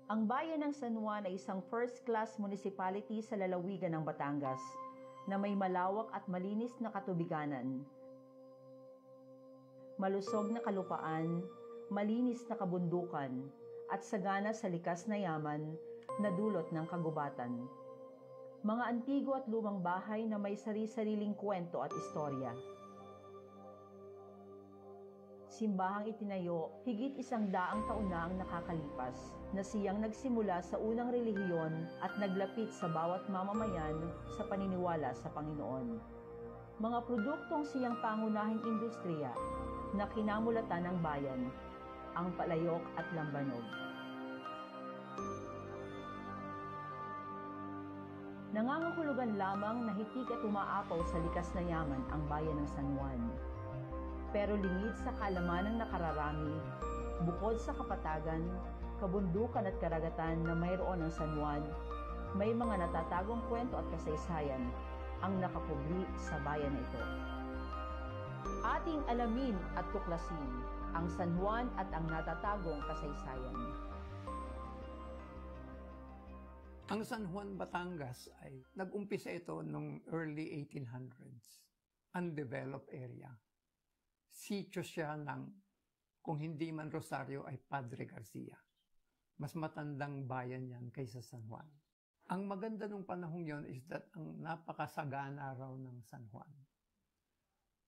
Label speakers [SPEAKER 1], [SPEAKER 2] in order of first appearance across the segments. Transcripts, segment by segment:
[SPEAKER 1] Ang bayan ng San Juan ay isang first-class municipality sa lalawigan ng Batangas na may malawak at malinis na katubiganan, malusog na kalupaan, malinis na kabundukan, at sagana sa likas na yaman na dulot ng kagubatan. Mga antigo at lumang bahay na may sari-sariling kwento at istorya. Simbahang itinayo higit 100 taon na ang nakakalipas na siyang nagsimula sa unang relihiyon at naglapit sa bawat mamamayan sa paniniwala sa Panginoon. Mga produktong siyang pangunahing industriya na kinamulatan ng bayan, ang palayok at lambanog. Nangangahulugan lamang na hitik at umaapaw sa likas na yaman ang bayan ng San Juan. Pero lingid sa kaalamanang nakararami, bukod sa kapatagan, kabundukan at karagatan na mayroon ng San Juan, may mga natatagong kwento at kasaysayan ang nakapubli sa bayan na ito. Ating alamin at tuklasin ang San Juan at ang natatagong kasaysayan.
[SPEAKER 2] Ang San Juan, Batangas ay nag-umpisa ito noong early 1800s, undeveloped area. Sitio siya ng, kung hindi man Rosario, ay Padre Garcia. Mas matandang bayan yan kaysa San Juan. Ang maganda nung panahong yon is that ang napakasagana raw ng San Juan.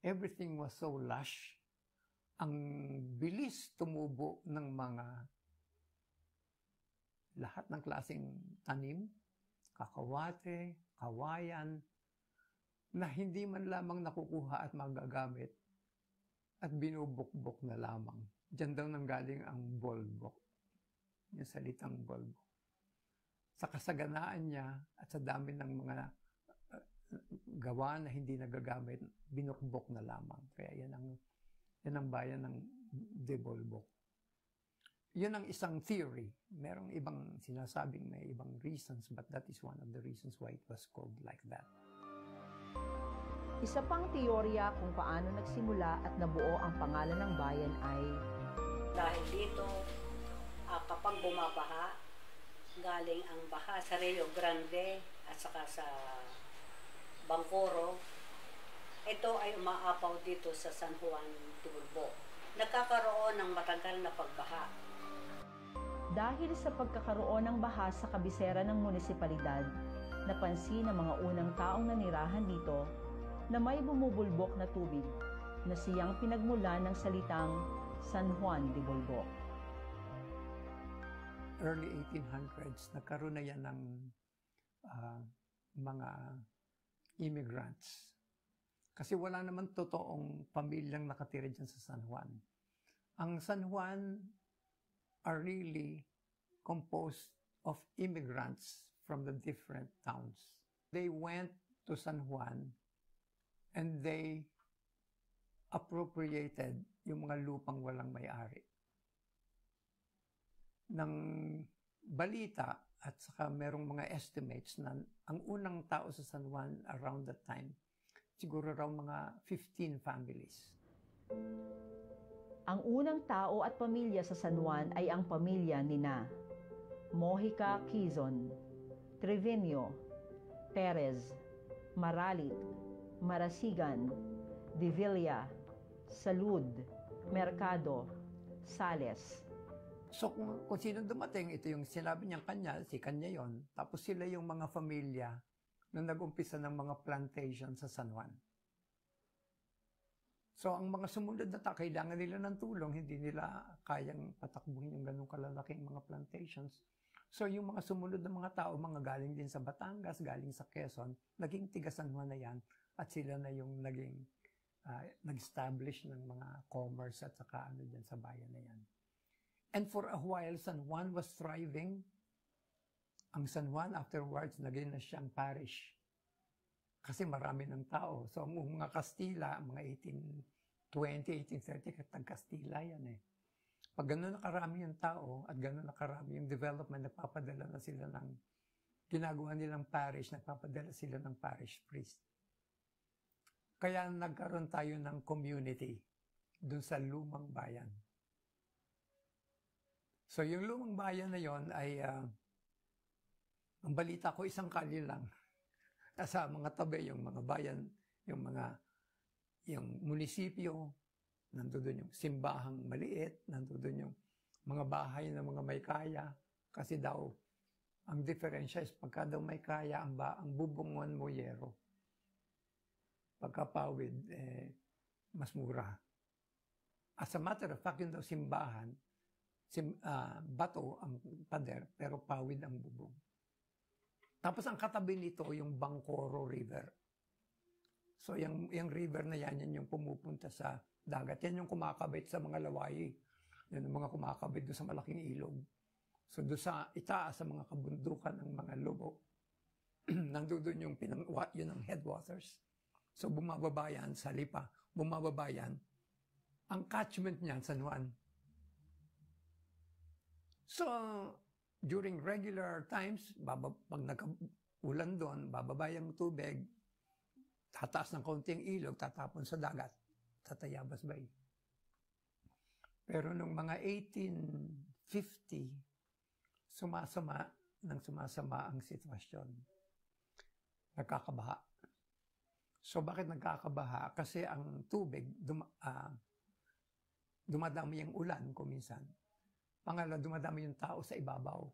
[SPEAKER 2] Everything was so lush. Ang bilis tumubo ng mga lahat ng klaseng tanim, kakawate, kawayan, na hindi man lamang nakukuha at magagamit at binubukbok na lamang. Diyan daw nanggaling ang bolbok, yung salitang bolbok. Sa kasaganaan niya at sa dami ng mga gawa na hindi nagagamit, binukbok na lamang. Kaya yan ang bayan ng de Bolbok. Yun ang isang theory. Merong ibang sinasabing may ibang reasons, but that is one of the reasons why it was called like that.
[SPEAKER 1] Isa pang teorya kung paano nagsimula at nabuo ang pangalan ng bayan ay
[SPEAKER 3] dahil dito, kapag bumabaha, galing ang baha sa Rio Grande at saka sa Bancoro, ito ay umaapaw dito sa San Juan de Bolbok. Nagkakaroon ng matagal na pagbaha.
[SPEAKER 1] Dahil sa pagkakaroon ng baha sa kabisera ng munisipalidad, napansin ng mga unang taong nanirahan dito na may bumubulbok na tubig na siyang pinagmulan ng salitang San Juan de Bolbok.
[SPEAKER 2] Early 1800s, nagkaroon na yan ng mga immigrants. Kasi wala naman totoong pamilyang nakatira dyan sa San Juan. Ang San Juan are really composed of immigrants from the different towns. They went to San Juan and they appropriated yung mga lupang walang may-ari. Nang balita at saka merong mga estimates na ang unang tao sa San Juan around that time, siguro raw mga 15 families.
[SPEAKER 1] Ang unang tao at pamilya sa San Juan ay ang pamilya nina Mojica Quizon, Trevino, Perez, Maralit, Marasigan, Divilla, Salud, Mercado, Sales.
[SPEAKER 2] So kung sino dumating, ito yung sinabi niyang kanya, si kanya yon. Tapos sila yung mga familia na nag-umpisa ng mga plantation sa San Juan. So ang mga sumunod na kailangan nila ng tulong, hindi nila kayang patakbuhin yung ganung kalalaking mga plantations. So yung mga sumunod na mga tao, mga galing din sa Batangas, galing sa Quezon, naging tiga San Juan na yan, at sila na yung naging nag-establish ng mga commerce at saka ano dyan sa bayan na yan. And for a while, San Juan was thriving. Ang San Juan afterwards, naging na siyang parish. Kasi marami ng tao. So, ang mga Kastila, mga 1820, 1830, tag-Kastila yan eh. Pag gano'n nakarami yung tao at gano'n nakarami yung development, nagpapadala na sila ng, ginagawa nilang parish, nagpapadala sila ng parish priest. Kaya nagkaroon tayo ng community dun sa lumang bayan. So yung lumang bayan na yon ay, ang balita ko isang kalye lang. Sa mga tabi, yung mga bayan, yung munisipyo, nandoon yung simbahang maliit, nandoon yung mga bahay ng mga may kaya. Kasi daw, ang diferensya is pagka daw may kaya, ang bubungon mo yero. Pagkapawid, mas mura. As a matter of fact, yung daw simbahan, bato ang pader, pero pawid ang bubong. Tapos ang katabi nito, yung Bancoro River. So yung river na yan yung pumupunta sa dagat. Yan yung kumakabit sa mga lawayi. Yan yung mga kumakabit doon sa malaking ilog. So doon sa itaas, sa mga kabundukan ng mga lobo, nandoon yung yun ang headwaters. So bumababa yan sa Lipa, bumababa yan. Ang catchment niyan, San Juan. So, during regular times, pag nagka-ulan doon, bababa yung tubig, tataas ng kaunting ilog, tatapon sa dagat, sa Tayabas Bay. Pero nung mga 1850, sumasama ang sitwasyon. Nagkakabaha. So, bakit nagkakabaha? Kasi ang tubig, dumadami yung ulan kuminsan. Pangalawa, dumadami yung tao sa ibabaw.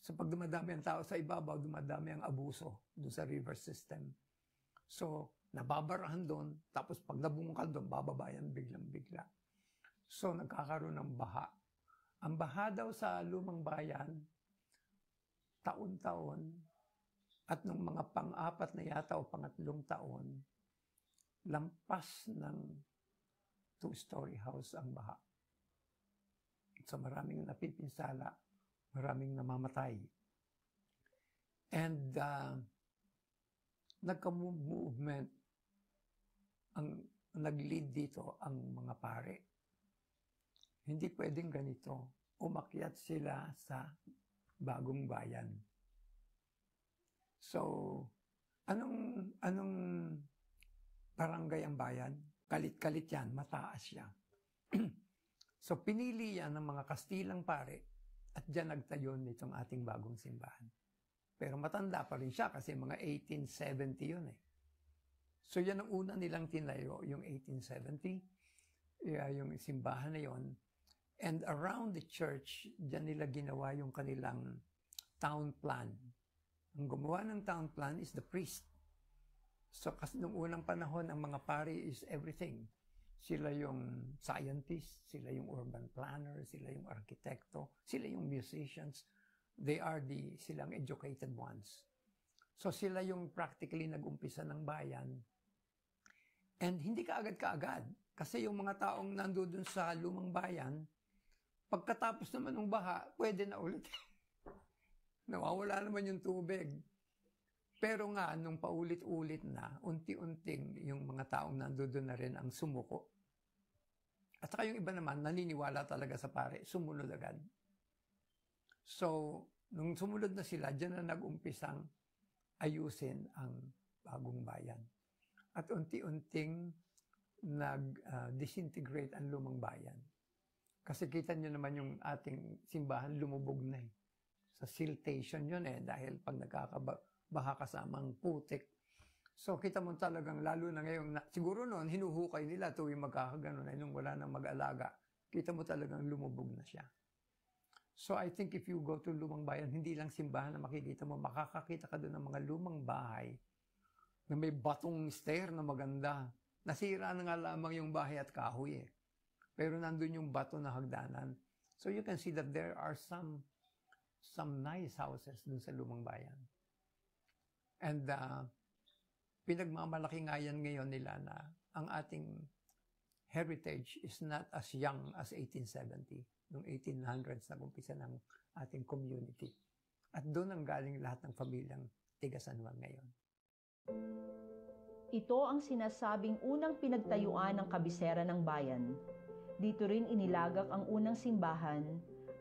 [SPEAKER 2] So pag dumadami ang tao sa ibabaw, dumadami ang abuso doon sa river system. So nababarahan doon, tapos pag nabungkal doon, bababa yan biglang-bigla. So nagkakaroon ng baha. Ang baha daw sa lumang bayan, taon-taon, at nung mga pang-apat na yata o pangatlong taon, lampas ng 2-story house ang baha. So maraming napipinsala, maraming namamatay. And nagka-movement, ang nag-lead dito ang mga pare. Hindi pwedeng ganito. Umakyat sila sa Bagong Bayan. So, anong barangay ang bayan? Kalit-kalit yan, mataas siya. So, pinili yan ng mga Kastilang pare at dyan nagtayo nitong ating bagong simbahan. Pero matanda pa rin siya kasi mga 1870 yun eh. So, yan ang una nilang tinayo, yung 1870, yung simbahan na yon. And around the church, dyan nila ginawa yung kanilang town plan. Ang gumawa ng town plan is the priest. So, kasi nung unang panahon, ang mga pare is everything. Sila yung scientist, sila yung urban planner, sila yung arkitekto, sila yung musicians. Silang educated ones. So sila yung practically nag-umpisa ng bayan. And hindi kaagad-kaagad. Kasi yung mga taong nandoon sa lumang bayan, pagkatapos naman ng baha, pwede na ulit. Nawawala naman yung tubig. Pero nga, nung paulit-ulit na, unti-unting yung mga taong nandoon na rin ang sumuko. At saka yung iba naman, naniniwala talaga sa pare, sumunod agad. So, nung sumunod na sila, dyan na nag-umpisang ayusin ang Bagong Bayan. At unti-unting nag-disintegrate ang lumang bayan. Kasi kita nyo naman yung ating simbahan lumubog na eh. Sa siltation yun eh, dahil pag nagkakabaha kasamang putik. So kita mo talagang, lalo na ngayon, siguro noon, hinuhukay nila tuwing magkakaganon ay nung wala nang mag-alaga. Kita mo talagang lumubog na siya. So I think if you go to lumang bayan, hindi lang simbahan na makikita mo, makakakita ka doon ng mga lumang bahay na may batong stair na maganda. Nasira na nga lamang yung bahay at kahoy eh. Pero nandun yung bato na hagdanan. So you can see that there are some nice houses dun sa lumang bayan. And pinagmamalaki nga yan ngayon nila na ang ating heritage is not as young as 1870. Noong 1800s, nag-umpisa ng ating community. At doon ang galing lahat ng pamilyang tiga San Juan ngayon.
[SPEAKER 1] Ito ang sinasabing unang pinagtayuan ng kabisera ng bayan. Dito rin inilagak ang unang simbahan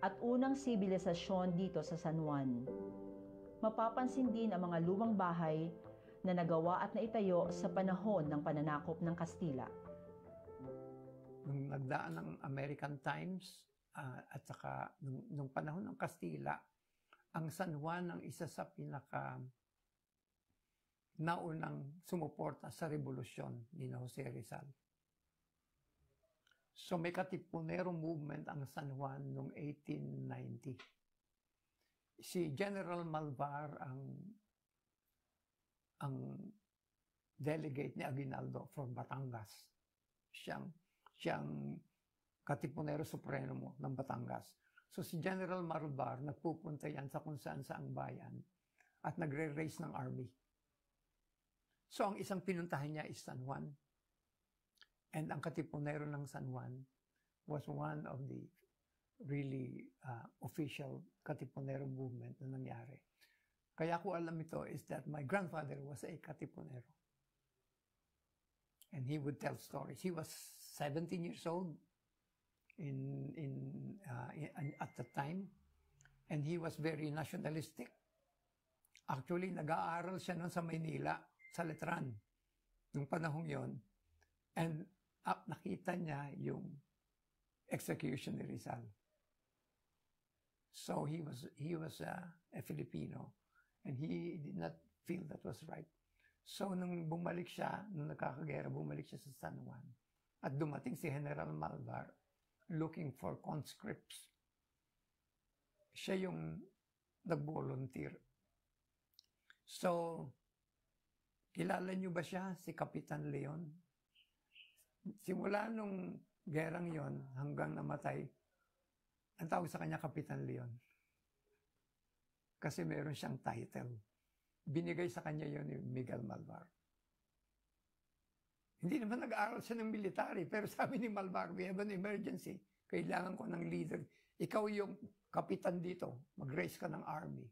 [SPEAKER 1] at unang sibilisasyon dito sa San Juan. Mapapansin din ang mga lumang bahay na nagawa at naitayo sa panahon ng pananakop ng Kastila.
[SPEAKER 2] Nung nagdaan ng American Times, at saka nung panahon ng Kastila, ang San Juan ang isa sa naunang sumuporta sa revolusyon ni Jose Rizal. So may Katipunero movement ang San Juan noong 1890. Si General Malvar ang delegate ni Aguinaldo from Batangas. Siyang Katipunero Supremo ng Batangas. So si General Malvar nagpupunta yan sa kung saan saang bayan at nagre-raise ng army. So ang isang pinuntahan niya is San Juan. And ang Katipunero ng San Juan was one of the really official Katipunero movement na nangyari. Kaya ko alam ito is that my grandfather was a Katipunero. And he would tell stories. He was 17 years old at the time. And he was very nationalistic. Actually, nag-aaral siya noon sa Maynila, sa Letran, nung panahong yon. And nakita niya yung execution ni Rizal. So he was a Filipino, and he did not feel that was right. So nung bumalik siya, nung nagkakagera, bumalik siya sa San Juan. At dumating si General Malvar looking for conscripts. Siya yung nag-volunteer. So, kilala niyo ba siya, si Kapitan Leon? Simula nung gerang yon hanggang namatay, ang tawag sa kanya Kapitan Leon. Kasi meron siyang title. Binigay sa kanya yon ni Miguel Malvar. Hindi naman nag-aaral siya ng military, pero sabi ni Malvar, we have an emergency. Kailangan ko ng leader. Ikaw yung kapitan dito. Mag-raise ka ng army.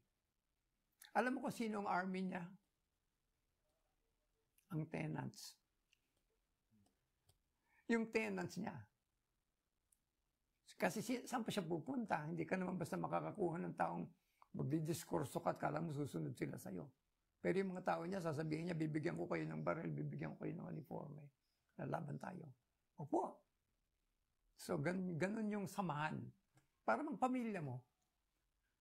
[SPEAKER 2] Alam mo kung sino ang army niya? Ang tenants. Yung tenants niya. Kasi saan pa siya pupunta? Hindi ka naman basta makakakuha ng taong magdidiskurso ka at kala mo susunod sila sa'yo. Pero yung mga tao niya, sasabihin niya, bibigyan ko kayo ng baril, bibigyan ko kayo ng uniforme. Lalaban tayo. Opo. So, ganun yung samahan. Para mang pamilya mo.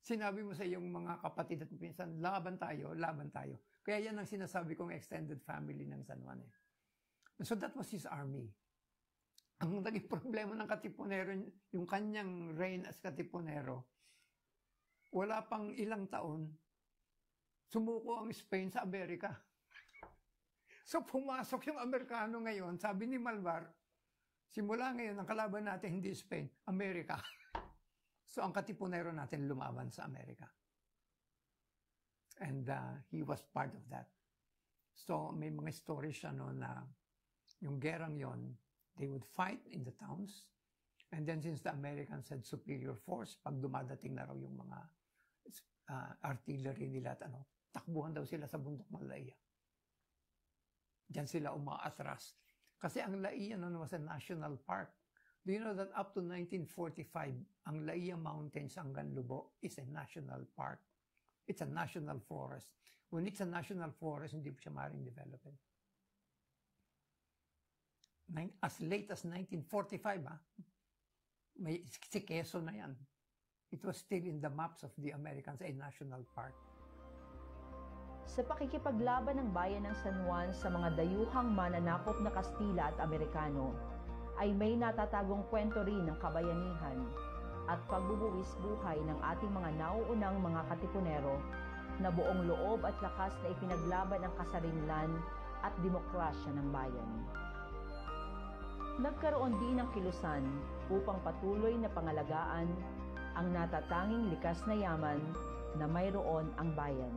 [SPEAKER 2] Sinabi mo sa iyong mga kapatid at pinsan, laban tayo, laban tayo. Kaya yan ang sinasabi kong extended family ng San Juan. So that was his army. Ang naging problema ng Katipunero, yung kanyang reign as Katipunero, wala pang ilang taon, sumuko ang Spain sa Amerika. So pumasok yung Amerikano ngayon, sabi ni Malvar, simula ngayon, ang kalaban natin hindi Spain, Amerika. So ang Katipunero natin lumaban sa Amerika. And he was part of that. So may mga stories siya no, na yung gerang yon, they would fight in the towns. And then since the Americans had superior force, pag dumadating na raw yung mga artillery nila at takbuhan daw sila sa bundok ng Laia. Diyan sila umaatras. Kasi ang Laia noon was a national park. Do you know that up to 1945, ang Laia Mountains hanggang Lubo is a national park. It's a national forest. When it's a national forest, hindi po siya maaaring developin. As late as 1945, may si Quezon na yan. It was still in the maps of the Americans, a national park.
[SPEAKER 1] Sa pakikipaglaban ng bayan ng San Juan sa mga dayuhang mananakop na Kastila at Amerikano, ay may natatagong kwento rin ng kabayanihan at pagbubuwis buhay ng ating mga nauunang mga Katipunero na buong loob at lakas na ipinaglaban ang kasarinlan at demokrasya ng bayan. Nagkaroon din ng kilusan upang patuloy na pangalagaan ang natatanging likas na yaman na mayroon ang bayan.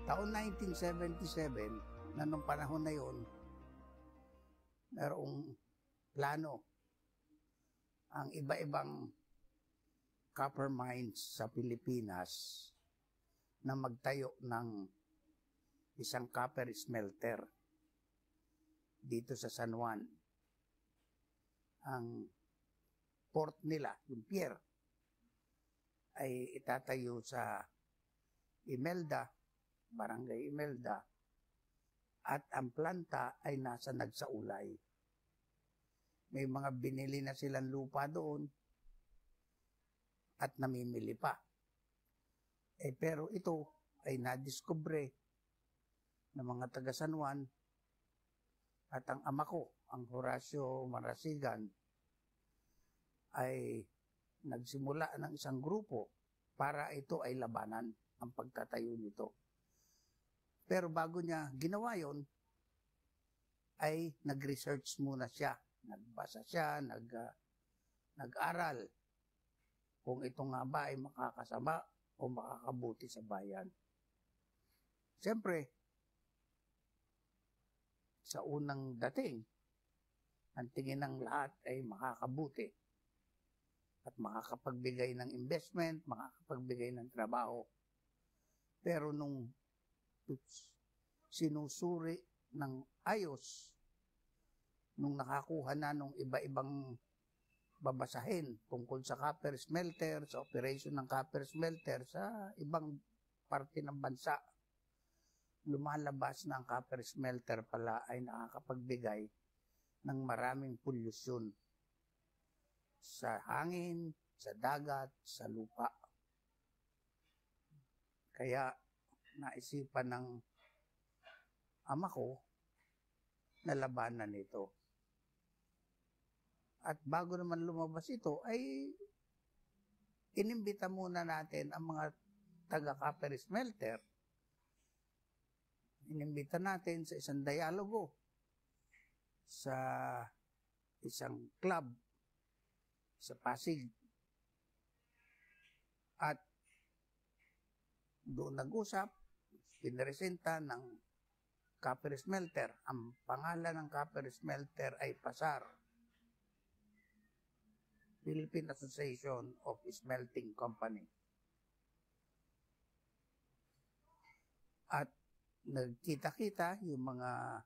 [SPEAKER 4] Taon 1977, na nung panahon na yon, mayroong plano ang iba-ibang copper mines sa Pilipinas na magtayo ng isang copper smelter dito sa San Juan. Ang port nila, yung pier, ay itatayo sa Imelda, Barangay Imelda, at ang planta ay nasa Nagsaulay. May mga binili na silang lupa doon at namimili pa. Pero ito ay nadiskubre ng mga taga San Juan at ang ama ko, ang Horacio Marasigan, ay nagsimula ng isang grupo para ito ay labanan ang pagtatayo nito. Pero bago niya ginawa yon, ay nag-research muna siya. Nagbasa siya, nag-aral kung ito nga ba ay makakasama o makakabuti sa bayan. Siyempre, sa unang dating, ang tingin ng lahat ay makakabuti at makakapagbigay ng investment, makakapagbigay ng trabaho. Pero nung sinusuri ng ayos, nung nakakuha na nung iba-ibang babasahin tungkol sa copper smelter, sa operation ng copper smelter sa ibang parte ng bansa, lumalabas na ang copper smelter pala ay nakakapagbigay ng maraming polusyon sa hangin, sa dagat, sa lupa. Kaya naisipan ng ama ko na labanan ito. At bago naman lumabas ito, ay inimbita muna natin ang mga taga-copper smelter. Inimbita natin sa isang dialogo, sa isang club sa Pasig. At doon nag-usap, pinaresenta ng copper smelter. Ang pangalan ng copper smelter ay PASAR, Philippine Association of Smelting Company. At nagkita-kita yung mga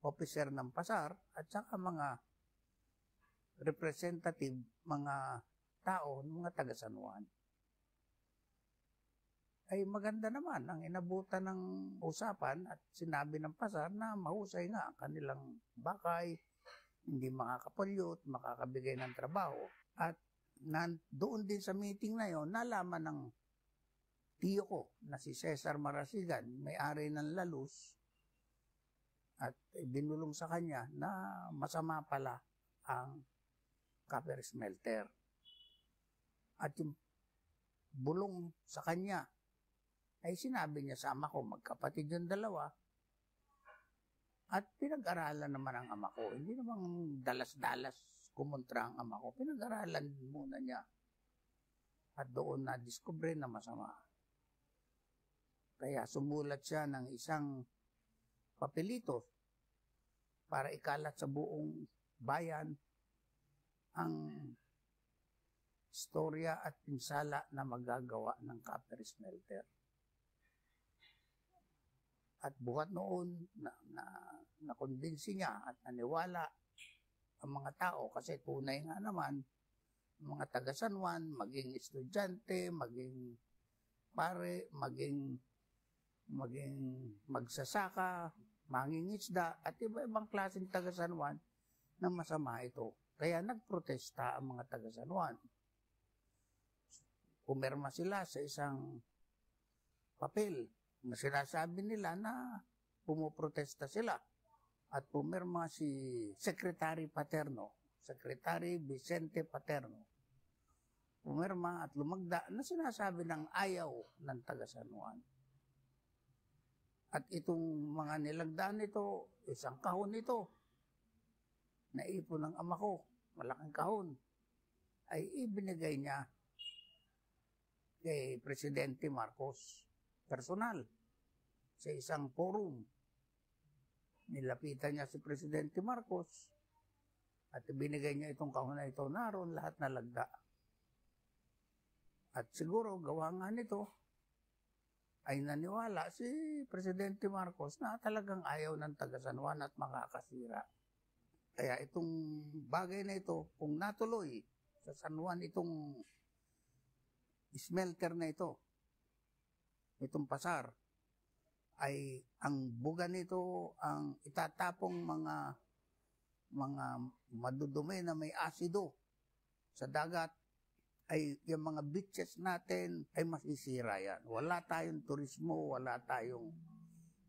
[SPEAKER 4] officer ng PASAR at saka mga representative, mga tao, mga taga San Juan. Ay maganda naman ang inabutan ng usapan at sinabi ng PASAR na mahusay nga ang kanilang bakay, hindi makakapolyut, makakabigay ng trabaho. At doon din sa meeting na yon, nalaman ng tiyo ko na si Cesar Marasigan, may-ari ng Laluz, at binulong sa kanya na masama pala ang copper smelter. At yung bulong sa kanya ay sinabi niya sa ama ko, magkapatid yung dalawa, at pinag-aralan naman ang ama ko. Hindi naman dalas-dalas kumontra ang ama ko. Pinag-aralan muna niya. At doon na-discover na masama. Kaya sumulat siya ng isang papelito para ikalat sa buong bayan ang istorya at pinsala na magagawa ng copper smelter. At buhat noon, na-convince niya at naniwala ang mga tao kasi tunay nga naman, mga taga San Juan, maging estudyante, maging pare, maging magsasaka, mangingisda, at iba-ibang klaseng taga San Juan na masama ito. Kaya nagprotesta ang mga taga San Juan. Pumirma sila sa isang papel na sinasabi nila na pumuprotesta sila. At pumirma si Secretary Paterno, Secretary Vicente Paterno. Pumirma at lumagda na sinasabi ng ayaw ng taga San Juan. At itong mga nilagdaan nito, isang kahon nito, naipon ng ama ko, malaking kahon, ay ibinigay niya kay Presidente Marcos personal sa isang forum. Nilapitan niya si Presidente Marcos at binigay niya itong kahon na ito, naroon lahat na lagda. At siguro gawa nga nito ay naniwala si Presidente Marcos na talagang ayaw ng taga San Juan at makakasira. Kaya itong bagay na ito, kung natuloy sa San Juan itong smelter na ito, itong PASAR, ay ang buga nito, ang itatapong mga madudumi na may asido sa dagat, ay yung mga beaches natin ay masisira yan. Wala tayong turismo, wala tayong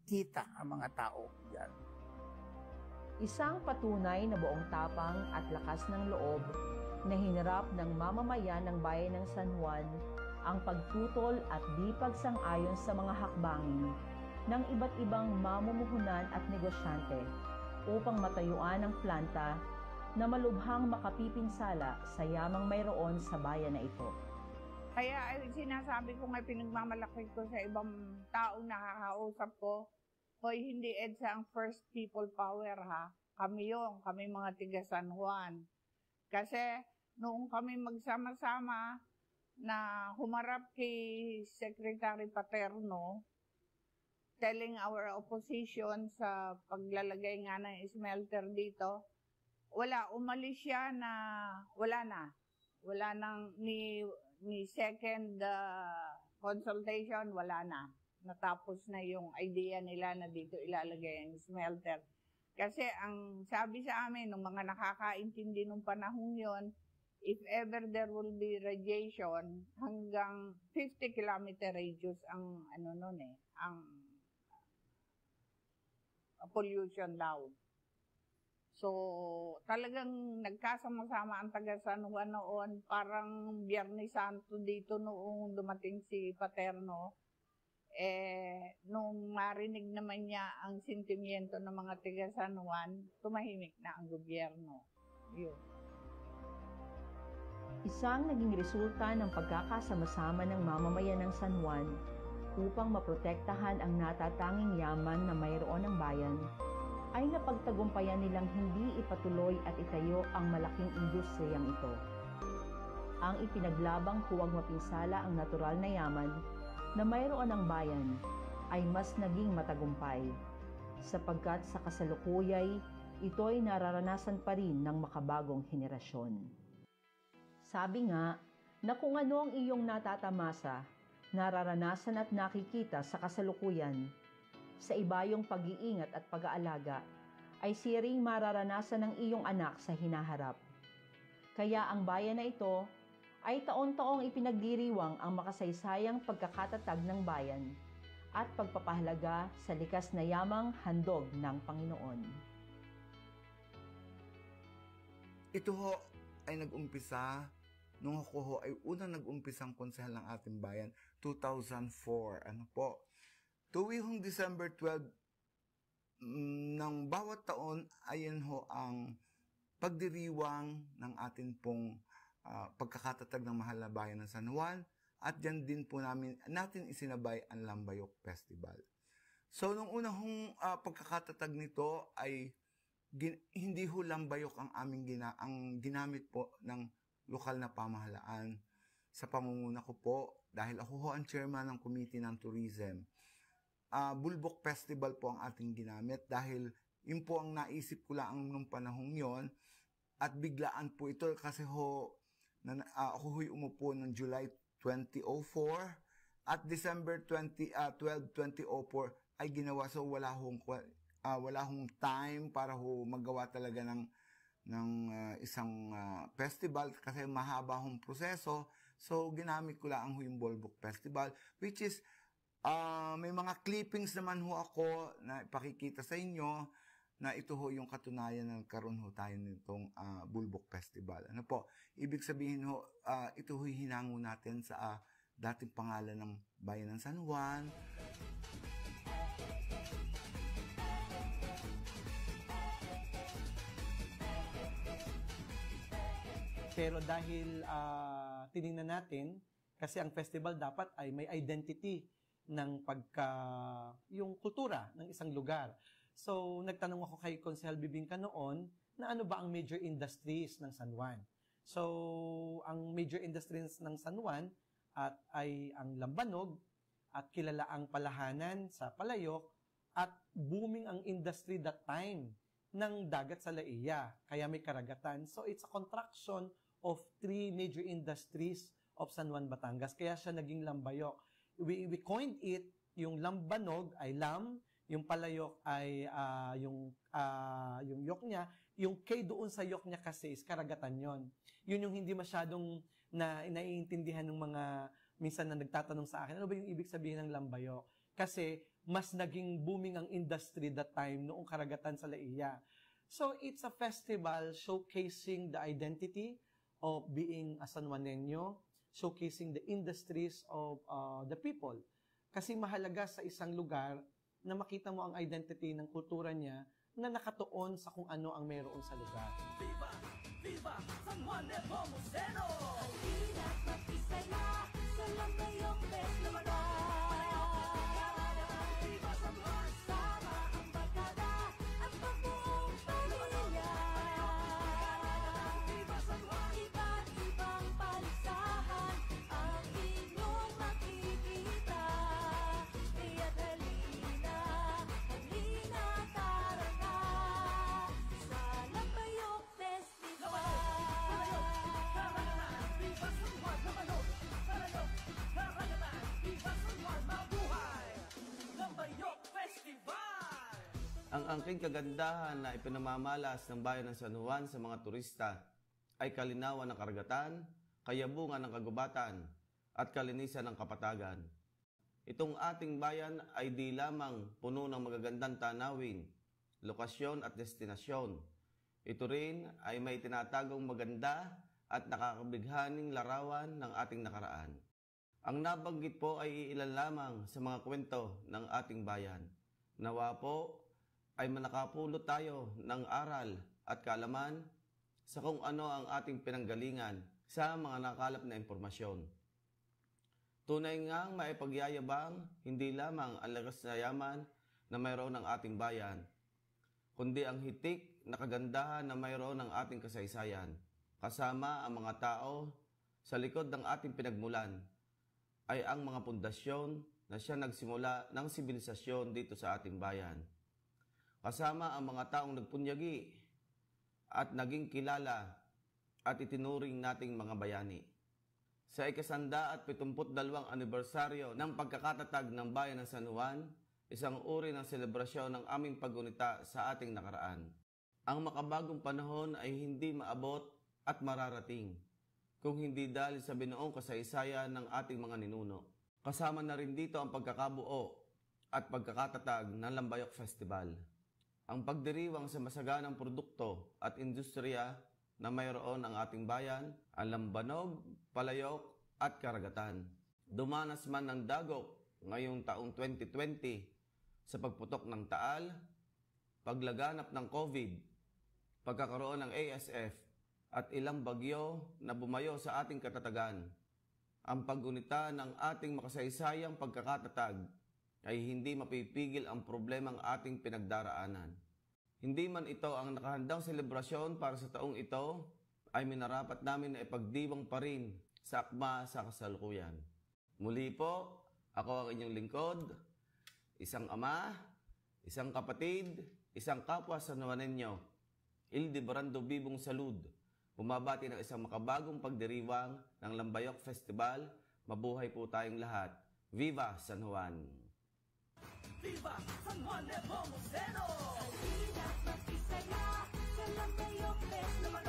[SPEAKER 4] kita ang mga tao dyan.
[SPEAKER 1] Isang patunay na buong tapang at lakas ng loob na hinarap ng mamamayan ng bayan ng San Juan ang pagtutol at di pagsang-ayon sa mga hakbangin ng iba't ibang mamumuhunan at negosyante upang matayuan ang planta na malubhang makapipinsala sa yamang mayroon sa bayan na ito.
[SPEAKER 5] Kaya ay sinasabi ko nga pinagmamalaki ko sa ibang taong nakakausap ko, hoy, hindi EDSA ang first people power ha. Kami mga tiga San Juan. Kasi noong kami magsama-sama na humarap kay Secretary Paterno, telling our opposition sa paglalagay nga ng smelter dito, umalis siya na wala nang ni second consultation, wala na. Natapos na yung idea nila na dito ilalagay ang smelter. Kasi ang sabi sa amin, ng mga nakakaintindi nung panahon yon, if ever there will be radiation, hanggang 50 kilometer radius ang ang pollution daw. So, talagang nagkasama-sama ang taga San Juan noon, parang Biyernes Santo dito noong dumating si Paterno. Nung marinig naman niya ang sentimiento ng mga taga San Juan, tumahimik na ang gobyerno. Yun.
[SPEAKER 1] Isang naging resulta ng pagkakasama-sama ng mamamayan ng San Juan upang maprotektahan ang natatanging yaman na mayroon ng bayan ay napagtagumpayan nilang hindi ipatuloy at itayo ang malaking industriyang ito. Ang ipinaglabang huwag mapinsala ang natural na yaman na mayroon ng bayan ay mas naging matagumpay, sapagkat sa kasalukuyay, ito'y nararanasan pa rin ng makabagong henerasyon. Sabi nga na kung ano ang iyong natatamasa, nararanasan at nakikita sa kasalukuyan, sa ibayong pag-iingat at pag-aalaga, ay siring mararanasan ng iyong anak sa hinaharap. Kaya ang bayan na ito ay taon-taong ipinagdiriwang ang makasaysayang pagkakatatag ng bayan at pagpapahalaga sa likas na yamang handog ng Panginoon.
[SPEAKER 6] Ito ho ay nag-umpisa nung ako ho ay unang nag-umpisang konsehal ng ating bayan, 2004. Tuwing December 12 ng bawat taon, ayan ho ang pagdiriwang ng ating pong pagkakatatag ng mahal na bayan ng San Juan, at dyan din po natin isinabay ang Lambayok Festival. So, nung unang pagkakatatag nito ay hindi ho Lambayok ang ang ginamit po ng lokal na pamahalaan. Sa pamumuna ko po, dahil ako ho ang chairman ng Committee ng Tourism, Bulbok Festival po ang ating ginamit dahil yun po ang naisip ko lang nung panahong yon, at biglaan po ito kasi ako ho'y umupo ng July 2004 at December 12, 2004 ay ginawa. So wala hong time para magawa talaga ng isang festival kasi mahaba hong proseso. So ginamit ko lang yung Bulbok Festival, which is may mga clippings naman ho ako na ipakikita sa inyo na ito ho yung katunayan na nagkaroon ho tayo nitong Bulbok Festival. Ano po? Ibig sabihin ho, ito ho hinango natin sa dating pangalan ng Bayan ng San Juan.
[SPEAKER 7] Pero dahil tinignan natin, kasi ang festival dapat ay may identity ng yung kultura ng isang lugar. So, nagtanong ako kay Konsehal Bibingka noon na ano ba ang major industries ng San Juan. So, ang major industries ng San Juan ay ang lambanog at kilala ang palahanan sa Palayok at booming ang industry that time ng dagat sa Laia. Kaya may karagatan. So, it's a contraction of 3 major industries of San Juan, Batangas. Kaya siya naging Lambayok. We coined it, yung lambanog ay lam, yung palayok ay yung yok niya. Yung K doon sa yok niya kasi is karagatan yon. Yun yung hindi masyadong na naiintindihan ng mga minsan na nagtatanong sa akin, ano ba yung ibig sabihin ng lambayok? Kasi mas naging booming ang industry that time noong karagatan sa Laia. So it's a festival showcasing the identity of being a San Juaneño, showcasing the industries of the people. Kasi mahalaga sa isang lugar na makita mo ang identity ng kultura niya na nakatuon sa kung ano ang meron sa lugar.
[SPEAKER 8] Viva! Viva! San Juan Nepomuceno! Halina't magkisaya sa Lambayok Festival! Viva San Juan! Sama ang barkada at pagbuong pamilya! Viva San Juan! Iba't ibang paligsahan ang inyong makikita. Kaya't halina, halina tara na sa Lambayok Festival! Viva San Juan! Lamanok! Talayok! Karagatan! Viva San Juan! Mabuhay! Lambayok Festival!
[SPEAKER 9] Ang angking kagandahan na ipinamamalas ng bayan ng San Juan sa mga turista ay kalinawan ng karagatan, kayabungan ng kagubatan, at kalinisan ng kapatagan. Itong ating bayan ay di lamang puno ng magagandang tanawin, lokasyon at destinasyon. Ito rin ay may tinatagong maganda at nakakabighaning larawan ng ating nakaraan. Ang nabanggit po ay ilan lamang sa mga kwento ng ating bayan. Nawa po ay manakapulot tayo ng aral at kaalaman sa kung ano ang ating pinanggalingan sa mga nakalap na impormasyon. Tunay ngang maipagyayabang hindi lamang ang lakas na yaman na mayroon ng ating bayan, kundi ang hitik na kagandahan na mayroon ng ating kasaysayan, kasama ang mga tao sa likod ng ating pinagmulan, ay ang mga pundasyon na siya nagsimula ng sibilisasyon dito sa ating bayan. Kasama ang mga taong nagpunyagi at naging kilala at itinuring nating mga bayani. Sa ika-172 anibersaryo ng pagkakatatag ng bayan ng San Juan, isang uri ng selebrasyon ng aming paggunita sa ating nakaraan. Ang makabagong panahon ay hindi maabot at mararating kung hindi dahil sa binuong kasaysayan ng ating mga ninuno. Kasama na rin dito ang pagkakabuo at pagkakatatag ng Lambayok Festival. Ang pagdiriwang sa masaganang produkto at industriya na mayroon ang ating bayan, ang lambanog, palayok at karagatan. Dumanas man ng dagok ngayong taong 2020 sa pagputok ng taal, paglaganap ng COVID, pagkakaroon ng ASF at ilang bagyo na bumayo sa ating katatagan. Ang paggunita ng ating makasaysayang pagkakatatag ay hindi mapipigil ang problemang ating pinagdaraanan. Hindi man ito ang nakahandang selebrasyon para sa taong ito, ay minarapat namin na ipagdiwang pa rin sa akma sa kasalukuyan. Muli po, ako ang inyong lingkod, isang ama, isang kapatid, isang kapwa San Juaneño, Ildebrando Bibong Salud, bumabati ng isang makabagong pagdiriwang ng Lambayok Festival. Mabuhay po tayong lahat. Viva San Juan!
[SPEAKER 8] Viva San Juan Nepomuceno!
[SPEAKER 10] Halina't magkisaya sa Lambayok Festival!